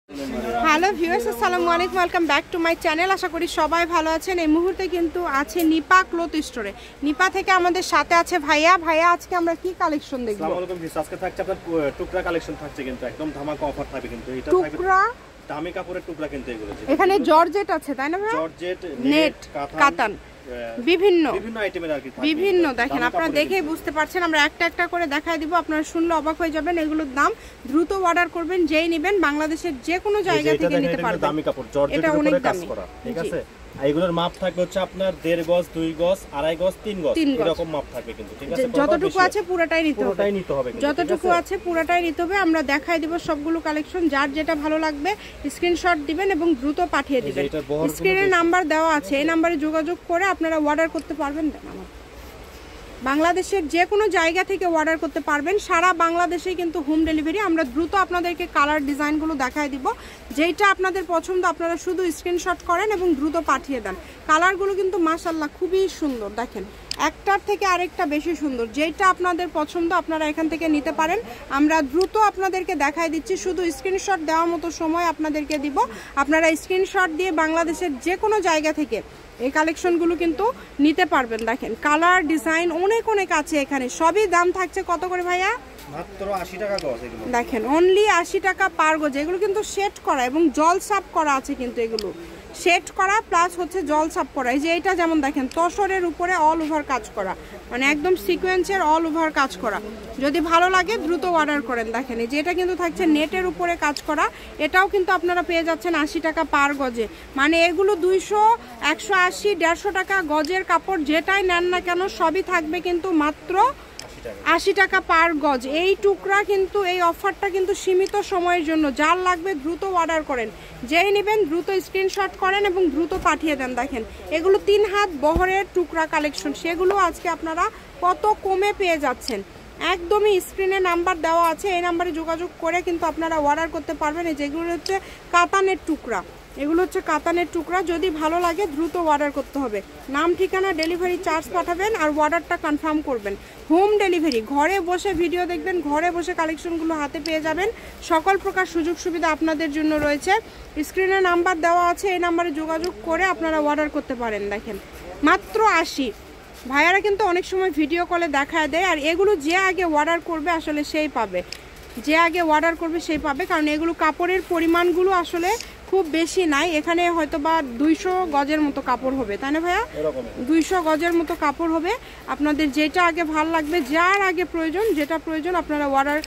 Hello viewers, আসসালামু আলাইকুম, welcome back to my channel. আশা করি সবাই ভালো আছেন। এই মুহূর্তে কিন্তু আছে নিপা ক্লথ স্টোরে। নিপা থেকে আমাদের সাথে আছে ভাইয়া। ভাইয়া, আজকে আমরা কি কালেকশন দেখব? আসসালামু আলাইকুম ভিউয়ার্স, আজকে থাকছে আপনার টুকরা কালেকশন থাকছে, কিন্তু একদম ধামাকা অফার থাকবে। কিন্তু এটা টুকরা দামি কাপড়ের টুকরা, কিন্তু এগুলো এখানে জর্জেট আছে, তাই না ভাইয়া? জর্জেট, নেট, কাতান, বিভিন্ন আইটেমের আর কি থাকবে। বিভিন্ন দেখেন, আপনারা দেখেই বুঝতে পারছেন। আমরা একটা একটা করে দেখাই দিব, আপনারা শুনলে অবাক হয়ে যাবেন। এগুলোর দাম দ্রুত অর্ডার করবেন, যেই নেবেন বাংলাদেশের যে কোনো জায়গা থেকে নিতে পারবেন। দামি কাপড়, জর্জেটের উপরে কাজ করা, ঠিক আছে। এইগুলোর মাপ থাকবে হচ্ছে আপনার 1.5 গজ, 2 গজ, 2.5 গজ, 3 গজ, এরকম মাপ থাকবে, কিন্তু ঠিক আছে। যতটুকু আছে পুরোটাই নিতে হবে, যতটুকু আছে পুরোটাই নিতে হবে। আমরা দেখাই দিব সবগুলো কালেকশন, যার যেটা ভালো লাগবে স্ক্রিনশট দিবেন এবং দ্রুত পাঠিয়ে দিবেন। স্ক্রিনে নাম্বার দেওয়া আছে, এই নাম্বারে যোগাযোগ করে আপনারা অর্ডার করতে পারবেন। বাংলাদেশের যে কোনো জায়গা থেকে অর্ডার করতে পারবেন, সারা বাংলাদেশে কিন্তু হোম ডেলিভারি। আমরা দ্রুত আপনাদেরকে কালার ডিজাইনগুলো দেখাই দিব, যেইটা আপনাদের পছন্দ আপনারা শুধু স্ক্রিনশট করেন এবং দ্রুত পাঠিয়ে দেন। কালারগুলো কিন্তু মাশাআল্লাহ খুবই সুন্দর, দেখেন একটার থেকে আরেকটা বেশি সুন্দর। যেইটা আপনাদের পছন্দ আপনারা এখান থেকে নিতে পারেন। আমরা দ্রুত আপনাদেরকে দেখাই দিচ্ছি, শুধু স্ক্রিনশট দেওয়ার মতো সময় আপনাদেরকে দিব। আপনারা স্ক্রিনশট দিয়ে বাংলাদেশের যে কোনো জায়গা থেকে এই কালেকশনগুলো কিন্তু নিতে পারবেন। দেখেন কালার ডিজাইন অনেক অনেক আছে এখানে। সবই দাম থাকছে কত করে ভাইয়া? মাত্র 80 টাকা গজ। এগুলো দেখেন অনলি 80 টাকা পার গজ। এগুলো কিন্তু শেড করা এবং জল সাফ করা আছে, কিন্তু এগুলো শেড করা প্লাস হচ্ছে জল সাফ করা। এই যে এটা যেমন দেখেন তসরের উপরে অল ওভার কাজ করা, মানে একদম সিকোয়েন্সের অল ওভার কাজ করা। যদি ভালো লাগে দ্রুত অর্ডার করেন। দেখেন এই যে এটা কিন্তু থাকছে নেটের উপরে কাজ করা, এটাও কিন্তু আপনারা পেয়ে যাচ্ছেন 80 টাকা পার গজে। মানে এগুলো 200, 180, 150 টাকা গজের কাপড় যেটাই নেন না কেন সবই থাকবে কিন্তু মাত্র 80 টাকা পার গজ। এই টুকরা কিন্তু এই অফারটা কিন্তু সীমিত সময়ের জন্য। যার লাগবে দ্রুত অর্ডার করেন, যেই নেবেন দ্রুত স্ক্রিনশট করেন এবং দ্রুত পাঠিয়ে দেন। দেখেন এগুলো 3 হাত বহরের টুকরা কালেকশন, সেগুলো আজকে আপনারা কত কমে পেয়ে যাচ্ছেন। একদমই স্ক্রিনে নাম্বার দেওয়া আছে, এই নাম্বারে যোগাযোগ করে কিন্তু আপনারা অর্ডার করতে পারবেন। যেগুলো হচ্ছে কাতানের টুকরা, এগুলো হচ্ছে কাতানের টুকরা। যদি ভালো লাগে দ্রুত অর্ডার করতে হবে। নাম, ঠিকানা, ডেলিভারি চার্জ পাঠাবেন আর অর্ডারটা কনফার্ম করবেন। হোম ডেলিভারি, ঘরে বসে ভিডিও দেখবেন, ঘরে বসে কালেকশনগুলো হাতে পেয়ে যাবেন। সকল প্রকার সুযোগ সুবিধা আপনাদের জন্য রয়েছে। স্ক্রিনে নাম্বার দেওয়া আছে, এই নাম্বারে যোগাযোগ করে আপনারা অর্ডার করতে পারেন। দেখেন মাত্র 80। ভাইয়ারা কিন্তু অনেক সময় ভিডিও কলে দেখায় দেয়, আর এগুলো যে আগে অর্ডার করবে আসলে সেই পাবে, যে আগে অর্ডার করবে সেই পাবে। কারণ এগুলো কাপড়ের পরিমাণগুলো আসলে খুব বেশি নাই। এখানে হয়তো বা 200 গজের মতো কাপড় হবে, তাই না ভাইয়া? 200 গজের মতো কাপড় হবে। আপনাদের যেটা আগে ভাল লাগবে, যার আগে প্রয়োজন, যেটা প্রয়োজন আপনারা অর্ডার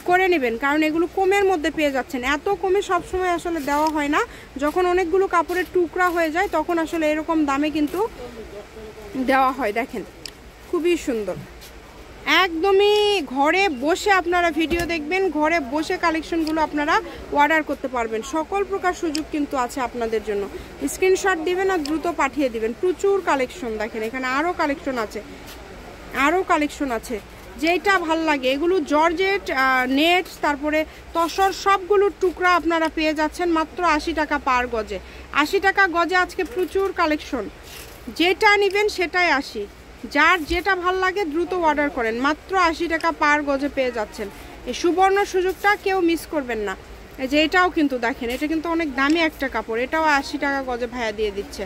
করে নেবেন। কারণ এগুলো কমের মধ্যে পেয়ে যাচ্ছেন। এত কমে সবসময় আসলে দেওয়া হয় না। যখন অনেকগুলো কাপড়ের টুকরা হয়ে যায় তখন আসলে এরকম দামে কিন্তু দেওয়া হয়। দেখেন খুবই সুন্দর, একদমই ঘরে বসে আপনারা ভিডিও দেখবেন, ঘরে বসে কালেকশনগুলো আপনারা অর্ডার করতে পারবেন। সকল প্রকার সুযোগ কিন্তু আছে আপনাদের জন্য। স্ক্রিনশট দিবেন আর দ্রুত পাঠিয়ে দিবেন। প্রচুর কালেকশন, দেখেন এখানে আরও কালেকশন আছে, আরও কালেকশন আছে। যেটা ভাল লাগে, এগুলো জর্জেট, নেট, তারপরে তসর সবগুলোর টুকরা আপনারা পেয়ে যাচ্ছেন মাত্র 80 টাকা পার গজে। 80 টাকা গজে আজকে প্রচুর কালেকশন, যেটা নেবেন সেটাই 80। যার যেটা ভাল লাগে দ্রুত অর্ডার করেন, মাত্র 80 টাকা পার গজে পেয়ে যাচ্ছেন। এই সুবর্ণ সুযোগটা কেউ মিস করবেন না। এই যে এটাও কিন্তু দেখেন, এটা কিন্তু অনেক দামি একটা কাপড়, এটাও 80 টাকা গজে ভাইয়া দিয়ে দিচ্ছে।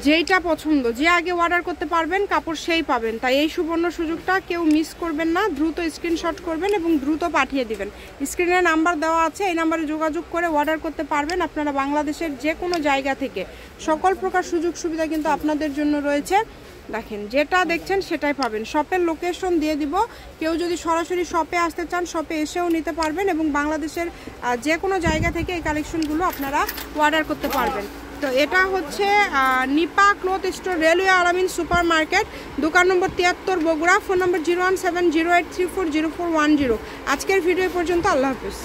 যেইটা পছন্দ, যে আগে অর্ডার করতে পারবেন কাপড় সেই পাবেন। তাই এই সুবর্ণ সুযোগটা কেউ মিস করবেন না। দ্রুত স্ক্রিনশট করবেন এবং দ্রুত পাঠিয়ে দিবেন। স্ক্রিনে নাম্বার দেওয়া আছে, এই নাম্বারে যোগাযোগ করে অর্ডার করতে পারবেন আপনারা বাংলাদেশের যে কোনো জায়গা থেকে। সকল প্রকার সুযোগ সুবিধা কিন্তু আপনাদের জন্য রয়েছে। দেখেন যেটা দেখছেন সেটাই পাবেন। শপের লোকেশন দিয়ে দিব, কেউ যদি সরাসরি শপে আসতে চান শপে এসেও নিতে পারবেন এবং বাংলাদেশের যে কোনো জায়গা থেকে এই কালেকশনগুলো আপনারা অর্ডার করতে পারবেন। তো এটা হচ্ছে নিপা ক্লথ স্টোর, রেলওয়ে আলামিন সুপার মার্কেট, দোকান নম্বর 73, বগুড়া। ফোন নম্বর 01708340410। আজকের ভিডিও পর্যন্ত, আল্লাহ হাফিজ।